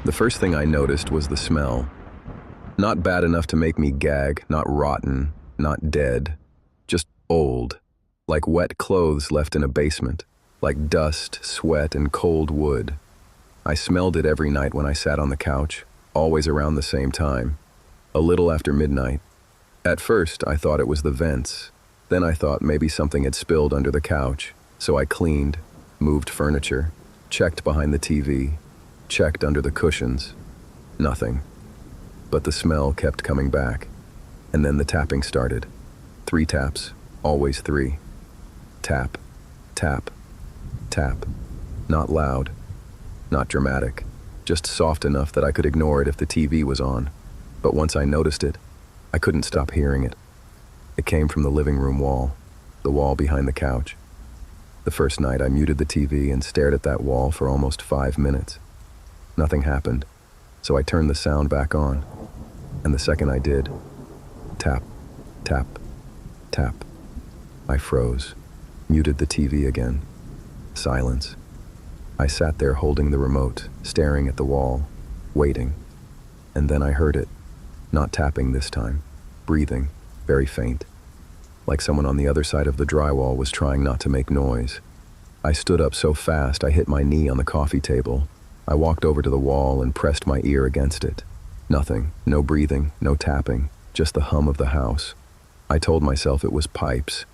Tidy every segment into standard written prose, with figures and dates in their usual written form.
The first thing I noticed was the smell. Not bad enough to make me gag, not rotten, not dead, just old, like wet clothes left in a basement, like dust, sweat, and cold wood. I smelled it every night when I sat on the couch, always around the same time, a little after midnight. At first, I thought it was the vents. Then I thought maybe something had spilled under the couch, so I cleaned, moved furniture, checked behind the TV, checked under the cushions. Nothing. But the smell kept coming back. And then the tapping started. 3 taps, always 3. Tap, tap, tap. Not loud, not dramatic, just soft enough that I could ignore it if the TV was on. But once I noticed it, I couldn't stop hearing it. It came from the living room wall, the wall behind the couch. The first night I muted the TV and stared at that wall for almost 5 minutes. Nothing happened, so I turned the sound back on. And the second I did, tap, tap, tap. I froze, muted the TV again. Silence. I sat there holding the remote, staring at the wall, waiting. And then I heard it, not tapping this time, breathing, very faint, like someone on the other side of the drywall was trying not to make noise. I stood up so fast I hit my knee on the coffee table. I walked over to the wall and pressed my ear against it. Nothing, no breathing, no tapping, just the hum of the house. I told myself it was pipes.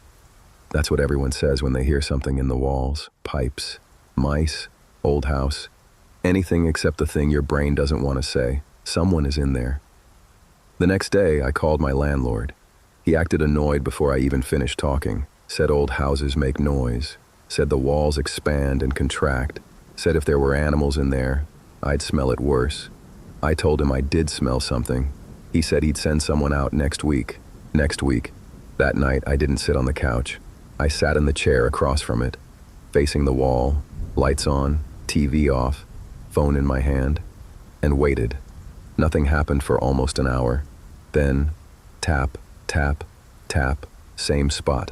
That's what everyone says when they hear something in the walls. Pipes, mice, old house. Anything except the thing your brain doesn't want to say. Someone is in there. The next day, I called my landlord. He acted annoyed before I even finished talking. Said old houses make noise. Said the walls expand and contract. Said if there were animals in there, I'd smell it worse. I told him I did smell something. He said he'd send someone out next week. Next week. That night, I didn't sit on the couch. I sat in the chair across from it, facing the wall, lights on, TV off, phone in my hand, and waited. Nothing happened for almost an hour. Then, tap, tap, tap, same spot,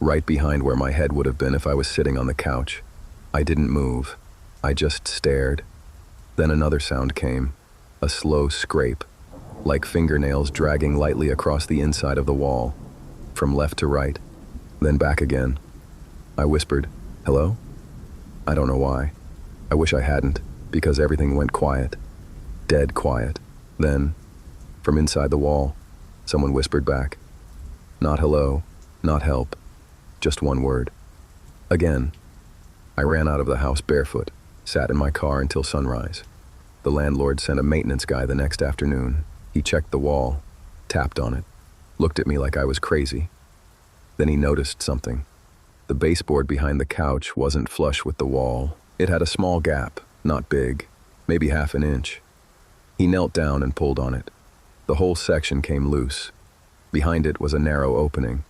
right behind where my head would have been if I was sitting on the couch. I didn't move. I just stared. Then another sound came, a slow scrape, like fingernails dragging lightly across the inside of the wall, from left to right, then back again. I whispered, "Hello?" I don't know why. I wish I hadn't, because everything went quiet, dead quiet. Then, from inside the wall, someone whispered back, not hello, not help, just one word. Again. I ran out of the house barefoot, sat in my car until sunrise. The landlord sent a maintenance guy the next afternoon. He checked the wall, tapped on it, looked at me like I was crazy. Then he noticed something. The baseboard behind the couch wasn't flush with the wall. It had a small gap, not big, maybe half an inch. He knelt down and pulled on it. The whole section came loose. Behind it was a narrow opening.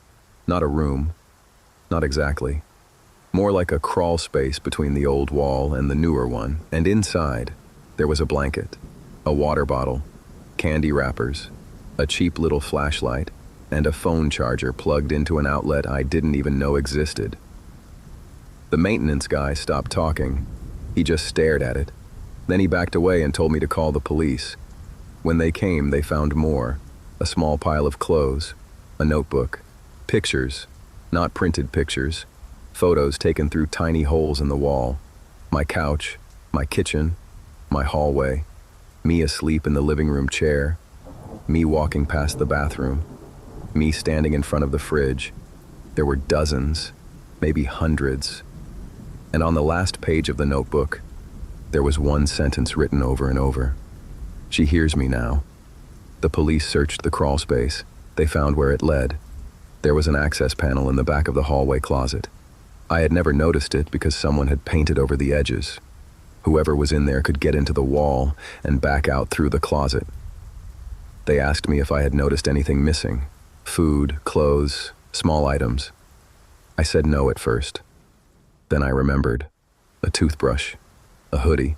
Not a room. Not exactly. More like a crawl space between the old wall and the newer one. And inside, there was a blanket, a water bottle, candy wrappers, a cheap little flashlight, and a phone charger plugged into an outlet I didn't even know existed. The maintenance guy stopped talking. He just stared at it. Then he backed away and told me to call the police. When they came, they found more. A small pile of clothes, a notebook, pictures, not printed pictures, photos taken through tiny holes in the wall, my couch, my kitchen, my hallway, me asleep in the living room chair, me walking past the bathroom, me standing in front of the fridge. There were dozens, maybe hundreds. And on the last page of the notebook, there was one sentence written over and over. She hears me now. The police searched the crawl space. They found where it led. There was an access panel in the back of the hallway closet. I had never noticed it because someone had painted over the edges. Whoever was in there could get into the wall and back out through the closet. They asked me if I had noticed anything missing. Food, clothes, small items. I said no at first. Then I remembered. A toothbrush, a hoodie,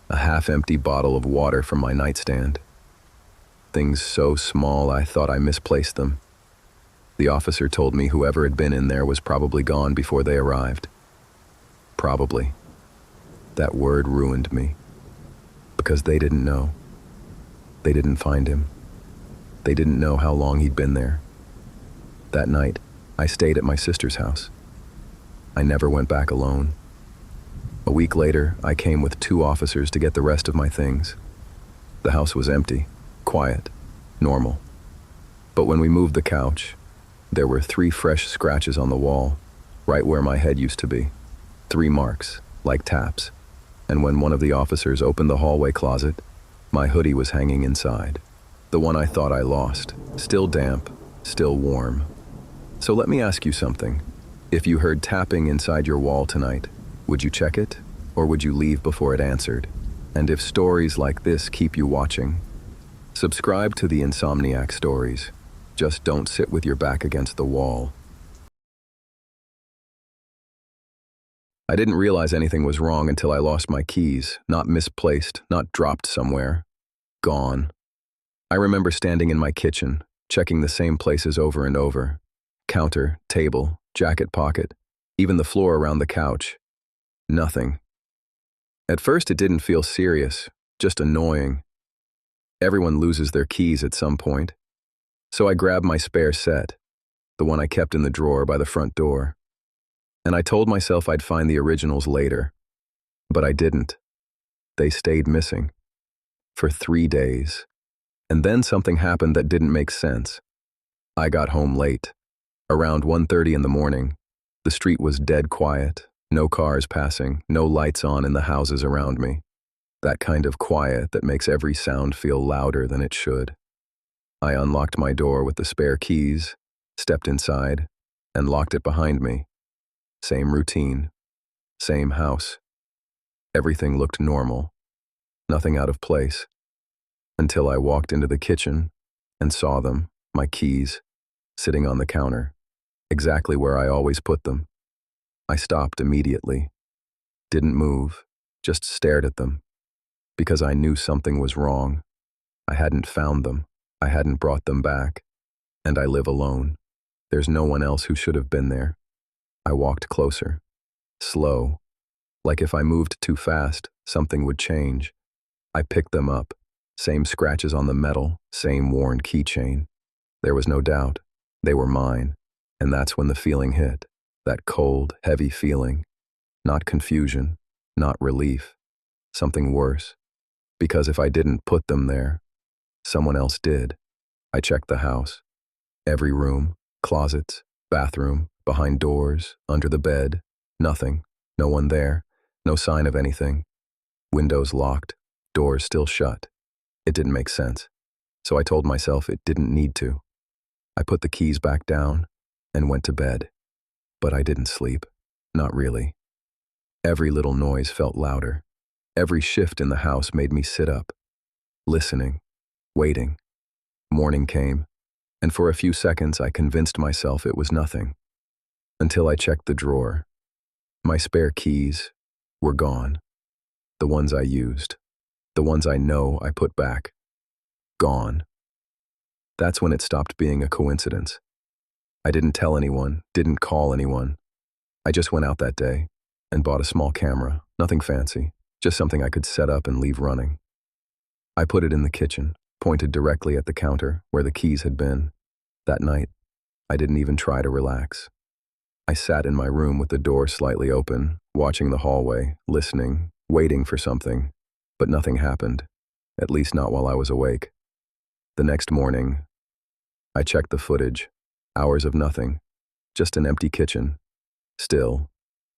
a half-empty bottle of water from my nightstand. Things so small I thought I misplaced them. The officer told me whoever had been in there was probably gone before they arrived. Probably. That word ruined me. Because because they didn't know. They didn't find him. They didn't know how long he'd been there. That night, I stayed at my sister's house. I never went back alone. A week later, I came with 2 officers to get the rest of my things. The house was empty, quiet, normal. But when we moved the couch, there were 3 fresh scratches on the wall, right where my head used to be. 3 marks, like taps. And when one of the officers opened the hallway closet, my hoodie was hanging inside. The one I thought I lost, still damp, still warm. So let me ask you something. If you heard tapping inside your wall tonight, would you check it, or would you leave before it answered? And if stories like this keep you watching, subscribe to the Insomniac stories. Just don't sit with your back against the wall. I didn't realize anything was wrong until I lost my keys, not misplaced, not dropped somewhere. Gone. I remember standing in my kitchen, checking the same places over and over. Counter, table, jacket pocket, even the floor around the couch. Nothing. At first it didn't feel serious, just annoying. Everyone loses their keys at some point. So I grabbed my spare set, the one I kept in the drawer by the front door. And I told myself I'd find the originals later. But I didn't. They stayed missing. For 3 days. And then something happened that didn't make sense. I got home late. Around 1:30 in the morning. The street was dead quiet. No cars passing, no lights on in the houses around me. That kind of quiet that makes every sound feel louder than it should. I unlocked my door with the spare keys, stepped inside, and locked it behind me. Same routine, same house. Everything looked normal, nothing out of place, until I walked into the kitchen and saw them, my keys, sitting on the counter, exactly where I always put them. I stopped immediately, didn't move, just stared at them, because I knew something was wrong. I hadn't found them, I hadn't brought them back, and I live alone. There's no one else who should have been there. I walked closer, slow, like if I moved too fast, something would change. I picked them up, same scratches on the metal, same worn keychain. There was no doubt, they were mine, and that's when the feeling hit, that cold, heavy feeling. Not confusion, not relief, something worse. Because if I didn't put them there, someone else did. I checked the house, every room, closets, bathroom, behind doors, under the bed, nothing, no one there, no sign of anything. Windows locked, doors still shut. It didn't make sense, so I told myself it didn't need to. I put the keys back down and went to bed, but I didn't sleep, not really. Every little noise felt louder. Every shift in the house made me sit up, listening, waiting. Morning came, and for a few seconds I convinced myself it was nothing. Until I checked the drawer. My spare keys were gone. The ones I used. The ones I know I put back. Gone. That's when it stopped being a coincidence. I didn't tell anyone, didn't call anyone. I just went out that day and bought a small camera, nothing fancy, just something I could set up and leave running. I put it in the kitchen, pointed directly at the counter where the keys had been. That night, I didn't even try to relax. I sat in my room with the door slightly open, watching the hallway, listening, waiting for something, but nothing happened, at least not while I was awake. The next morning, I checked the footage, hours of nothing, just an empty kitchen, still,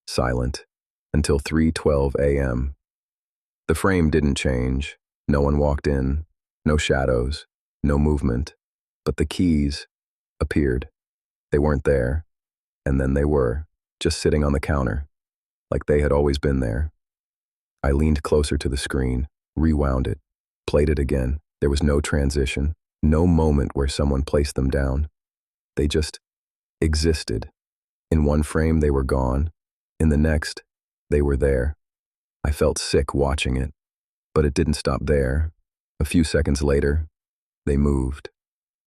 silent, until 3:12 a.m. The frame didn't change, no one walked in, no shadows, no movement, but the keys appeared. They weren't there. And then they were, just sitting on the counter, like they had always been there. I leaned closer to the screen, rewound it, played it again. There was no transition, no moment where someone placed them down. They just existed. In one frame they were gone, in the next, they were there. I felt sick watching it, but it didn't stop there. A few seconds later, they moved.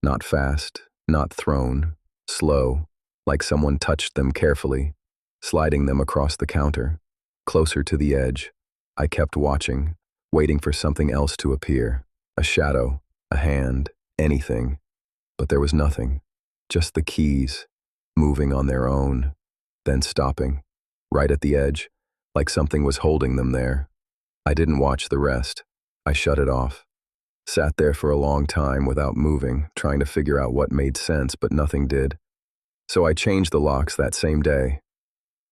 Not fast, not thrown, slow. Like someone touched them carefully, sliding them across the counter, closer to the edge. I kept watching, waiting for something else to appear. A shadow, a hand, anything. But there was nothing. Just the keys, moving on their own, then stopping, right at the edge, like something was holding them there. I didn't watch the rest. I shut it off. Sat there for a long time without moving, trying to figure out what made sense, but nothing did. So I changed the locks that same day.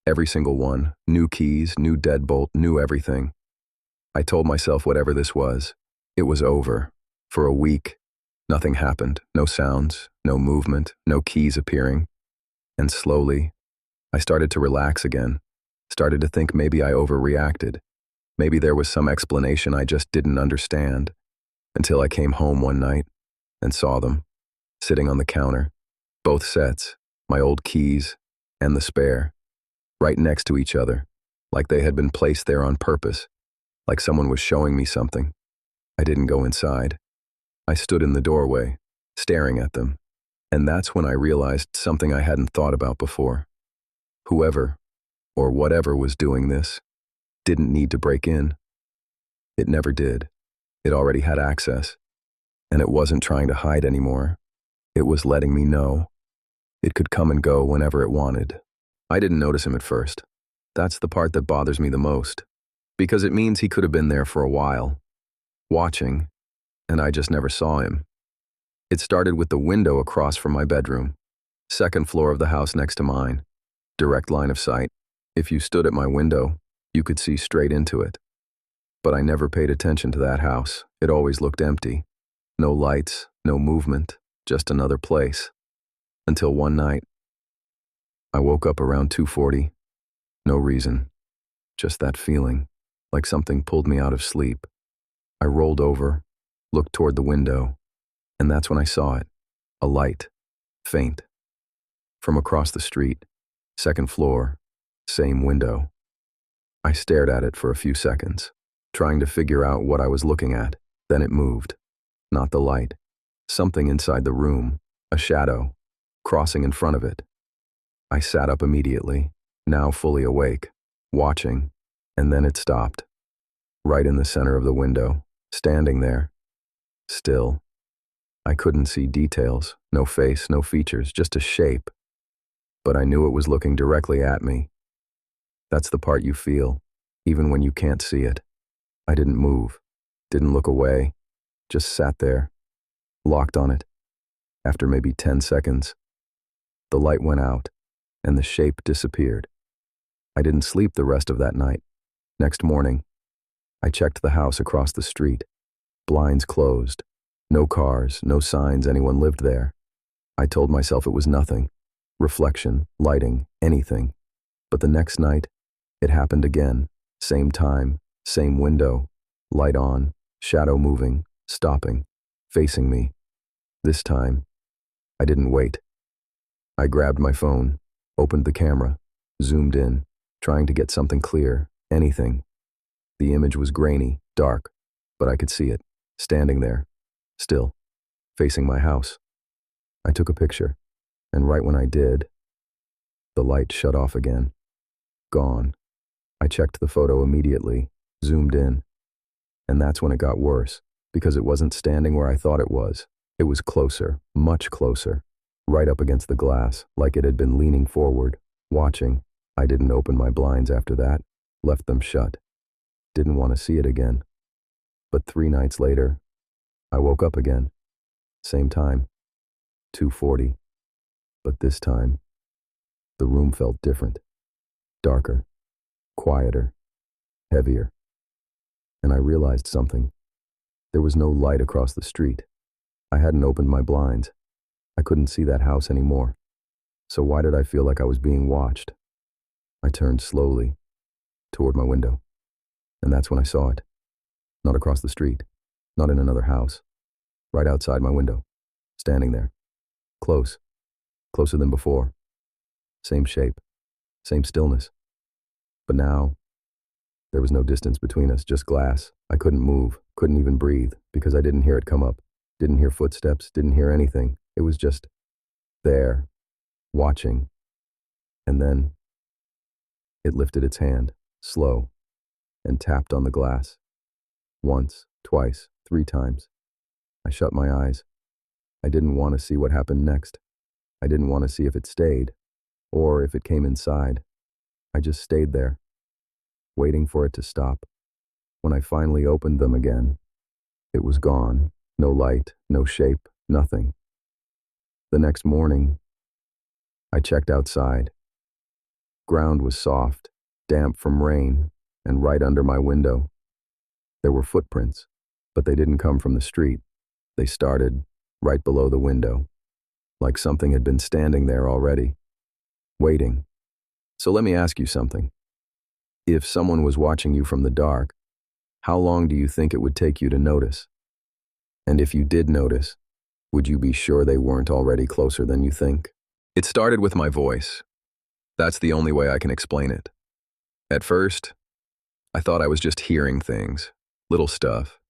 Every single one. New keys, new deadbolt, new everything. I told myself whatever this was, it was over. For a week, nothing happened. No sounds, no movement, no keys appearing. And slowly, I started to relax again. Started to think maybe I overreacted. Maybe there was some explanation I just didn't understand. Until I came home one night and saw them, sitting on the counter. Both sets, my old keys and the spare, right next to each other, like they had been placed there on purpose, like someone was showing me something. I didn't go inside. I stood in the doorway, staring at them, and that's when I realized something I hadn't thought about before. Whoever, or whatever was doing this, didn't need to break in. It never did. It already had access, and it wasn't trying to hide anymore. It was letting me know. It could come and go whenever it wanted. I didn't notice him at first. That's the part that bothers me the most, because it means he could have been there for a while, watching, and I just never saw him. It started with the window across from my bedroom, second floor of the house next to mine, direct line of sight. If you stood at my window, you could see straight into it. But I never paid attention to that house. It always looked empty. No lights, no movement, just another place. Until one night, I woke up around 2:40. No reason. Just that feeling, like something pulled me out of sleep. I rolled over, looked toward the window, and that's when I saw it. A light, faint. From across the street, second floor, same window. I stared at it for a few seconds, trying to figure out what I was looking at. Then it moved. Not the light. Something inside the room, a shadow, crossing in front of it. I sat up immediately, now fully awake, watching, and then it stopped. Right in the center of the window, standing there. Still. I couldn't see details, no face, no features, just a shape. But I knew it was looking directly at me. That's the part you feel, even when you can't see it. I didn't move, didn't look away, just sat there, locked on it. After maybe 10 seconds, the light went out, and the shape disappeared. I didn't sleep the rest of that night. Next morning, I checked the house across the street. Blinds closed. No cars, no signs anyone lived there. I told myself it was nothing. Reflection, lighting, anything. But the next night, it happened again. Same time, same window. Light on, shadow moving, stopping, facing me. This time, I didn't wait. I grabbed my phone, opened the camera, zoomed in, trying to get something clear, anything. The image was grainy, dark, but I could see it, standing there, still, facing my house. I took a picture, and right when I did, the light shut off again. Gone. I checked the photo immediately, zoomed in, and that's when it got worse, because it wasn't standing where I thought it was. It was closer, much closer, right up against the glass, like it had been leaning forward, watching. I didn't open my blinds after that, left them shut. Didn't want to see it again. But 3 nights later, I woke up again. Same time, 2:40. But this time, the room felt different. Darker, quieter, heavier. And I realized something. There was no light across the street. I hadn't opened my blinds. I couldn't see that house anymore. So why did I feel like I was being watched? I turned slowly toward my window. And that's when I saw it. Not across the street, not in another house. Right outside my window, standing there. Close, closer than before. Same shape, same stillness. But now, there was no distance between us, just glass. I couldn't move, couldn't even breathe, because I didn't hear it come up. Didn't hear footsteps, didn't hear anything. It was just there, watching. And then, it lifted its hand, slow, and tapped on the glass. Once, twice, 3 times. I shut my eyes. I didn't want to see what happened next. I didn't want to see if it stayed, or if it came inside. I just stayed there, waiting for it to stop. When I finally opened them again, it was gone. No light, no shape, nothing. The next morning, I checked outside. Ground was soft, damp from rain, and right under my window. There were footprints, but they didn't come from the street. They started right below the window, like something had been standing there already, waiting. So let me ask you something. If someone was watching you from the dark, how long do you think it would take you to notice? And if you did notice, would you be sure they weren't already closer than you think? It started with my voice. That's the only way I can explain it. At first, I thought I was just hearing things, little stuff,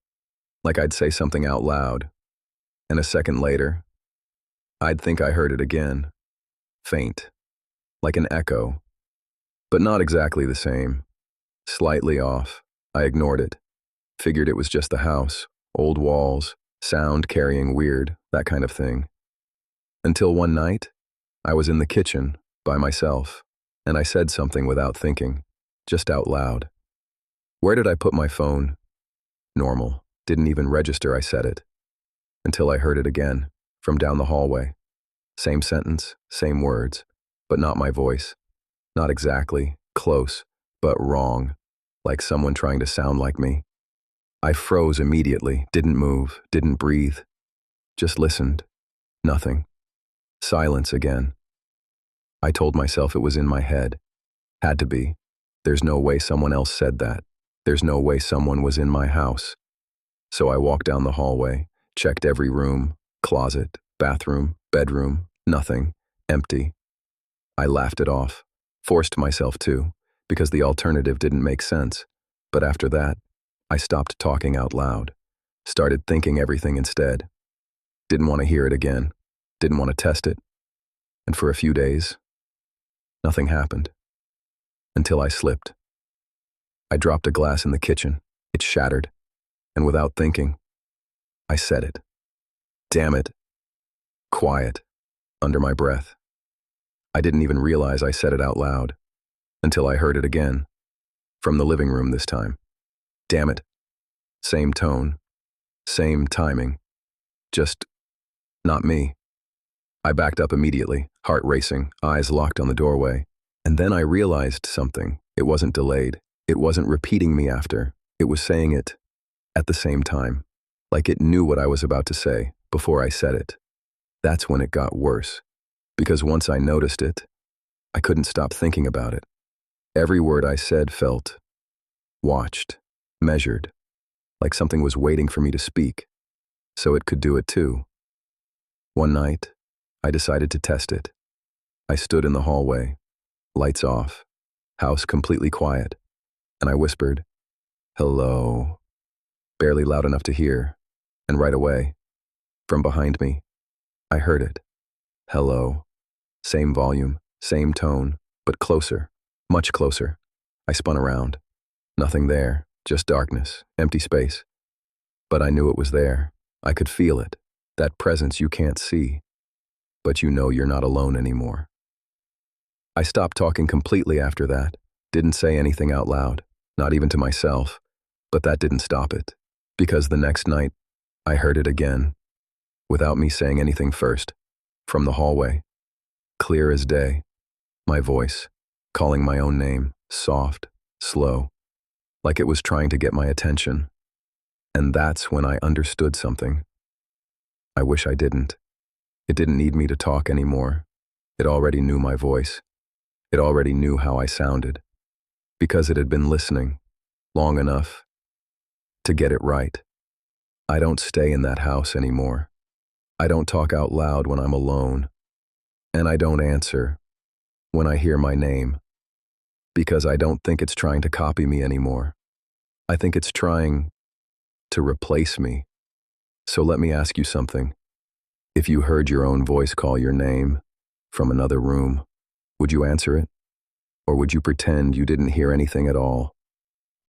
like I'd say something out loud, and a second later, I'd think I heard it again, faint, like an echo, but not exactly the same, slightly off. I ignored it, figured it was just the house, old walls, sound carrying weird, that kind of thing. Until one night, I was in the kitchen, by myself, and I said something without thinking, just out loud. Where did I put my phone? Normal, didn't even register I said it. Until I heard it again, from down the hallway. Same sentence, same words, but not my voice. Not exactly, close, but wrong, like someone trying to sound like me. I froze immediately, didn't move, didn't breathe. Just listened. Nothing. Silence again. I told myself it was in my head. Had to be. There's no way someone else said that. There's no way someone was in my house. So I walked down the hallway, checked every room, closet, bathroom, bedroom, nothing, empty. I laughed it off, forced myself to, because the alternative didn't make sense. But after that, I stopped talking out loud, started thinking everything instead. Didn't want to hear it again, didn't want to test it. And for a few days, nothing happened. Until I slipped. I dropped a glass in the kitchen. It shattered. And without thinking, I said it. Damn it. Quiet. Under my breath. I didn't even realize I said it out loud. Until I heard it again. From the living room this time. Damn it. Same tone. Same timing. Just not me. I backed up immediately, heart racing, eyes locked on the doorway. And then I realized something. It wasn't delayed. It wasn't repeating me after. It was saying it at the same time, like it knew what I was about to say before I said it. That's when it got worse, because once I noticed it, I couldn't stop thinking about it. Every word I said felt watched, measured, like something was waiting for me to speak, so it could do it too. One night, I decided to test it. I stood in the hallway, lights off, house completely quiet, and I whispered, "Hello," barely loud enough to hear, and right away, from behind me, I heard it. Hello. Same volume, same tone, but closer, much closer. I spun around. Nothing there, just darkness, empty space. But I knew it was there. I could feel it, that presence you can't see. But you know you're not alone anymore. I stopped talking completely after that, didn't say anything out loud, not even to myself, but that didn't stop it, because the next night, I heard it again, without me saying anything first, from the hallway, clear as day, my voice, calling my own name, soft, slow, like it was trying to get my attention. And that's when I understood something. I wish I didn't. It didn't need me to talk anymore. It already knew my voice. It already knew how I sounded, because it had been listening long enough to get it right. I don't stay in that house anymore. I don't talk out loud when I'm alone, and I don't answer when I hear my name, because I don't think it's trying to copy me anymore. I think it's trying to replace me. So let me ask you something. If you heard your own voice call your name from another room, would you answer it? Or would you pretend you didn't hear anything at all?